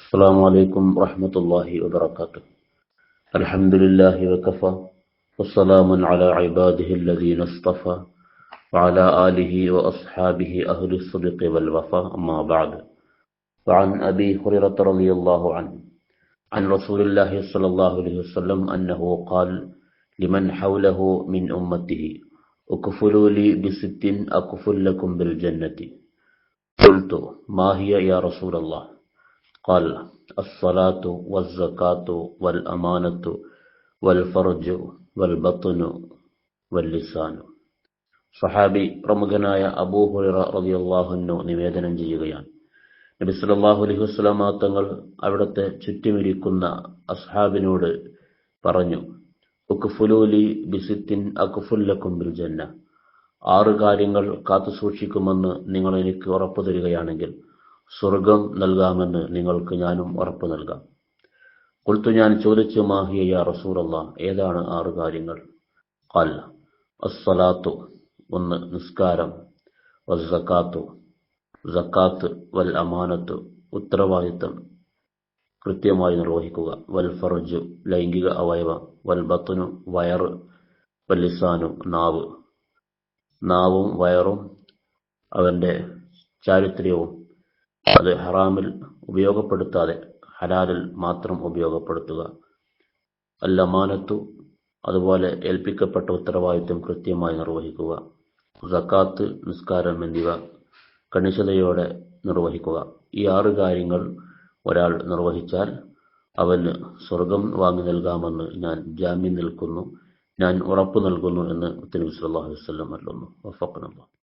السلام عليكم ورحمة الله وبركاته. الحمد لله وكفى والسلام على عباده الذين اصطفى وعلى آله وأصحابه أهل الصدق والوفاء. أما بعد، وعن أبي هريرة رضي الله عنه عن رسول الله صلى الله عليه وسلم أنه قال لمن حوله من أمته اكفلوا لي بست أكفل لكم بالجنة. قلت ما هي يا رسول الله؟ قال الصلاة والزكاة والأمانة والفرج والبطن واللسان. സഹാബി പ്രമുഖനായ അബൂ ഹുറൈറ റളിയല്ലാഹു അൻഹു നിവേദനം ചെയ്യുകയാണ്, നബി സല്ലല്ലാഹു അലൈഹി വസല്ലമ തങ്ങൾ അവിടുത്തെ ചുറ്റുമിരിക്കുന്ന അസ്ഹാബിനോട് പറഞ്ഞു, ഉക്ഫുലൂലി ബിസിത്തിൻ അക്ഫുല്ലക്കും ബിൽ ജന്ന. 6 കാര്യങ്ങൾ കാത്തു സൂക്ഷിക്കുമെന്ന് നിങ്ങൾ എനിക്ക് ഉറപ്പു തരികയാണെങ്കിൽ സ്വർഗം നൽകാമെന്ന് നിങ്ങൾക്ക് ഞാനും ഉറപ്പു നൽകാം. ഖുൽതു, ഞാൻ ചോദിച്ചു, മാഹിയ യാ റസൂലല്ലാഹ്, ഏതാണ് 6 കാര്യങ്ങൾ? ഖാൽ അസ്സലാത്തു, 1 നിസ്കാരം, വസ്സകാത്തു സകാത്ത്, വൽ അമാനത്തു ഉത്തരവാദിത്തം കൃത്യമായി നിർവഹിക്കുക, വൽ ഫർജു ലൈംഗിക അവയവം, വൽ ബത്നു വയറ്, വൽ ലിസാനു നാവും വയറും അവന്റെ ചാരിത്ര്യവും അത് ഹറാമിൽ ഉപയോഗപ്പെടുത്താതെ ഹലാലിൽ മാത്രം ഉപയോഗപ്പെടുത്തുക, അൽ അമാനത്തു അതുപോലെ ഏൽപ്പിക്കപ്പെട്ട ഉത്തരവാദിത്വം കൃത്യമായി നിർവഹിക്കുക, സകാത്ത് നിസ്കാരം എന്നിവ കണിശതയോടെ നിർവഹിക്കുക. ഈ 6 കാര്യങ്ങൾ ഒരാൾ നിർവഹിച്ചാൽ അവന് സ്വർഗം വാങ്ങി നൽകാമെന്ന് ഞാൻ ജാമ്യം നിൽക്കുന്നു, ഞാൻ ഉറപ്പു നൽകുന്നു എന്ന് നബി സല്ലല്ലാഹു അലൈഹി വസല്ലം പറഞ്ഞു. വഫഖനല്ലാഹ്.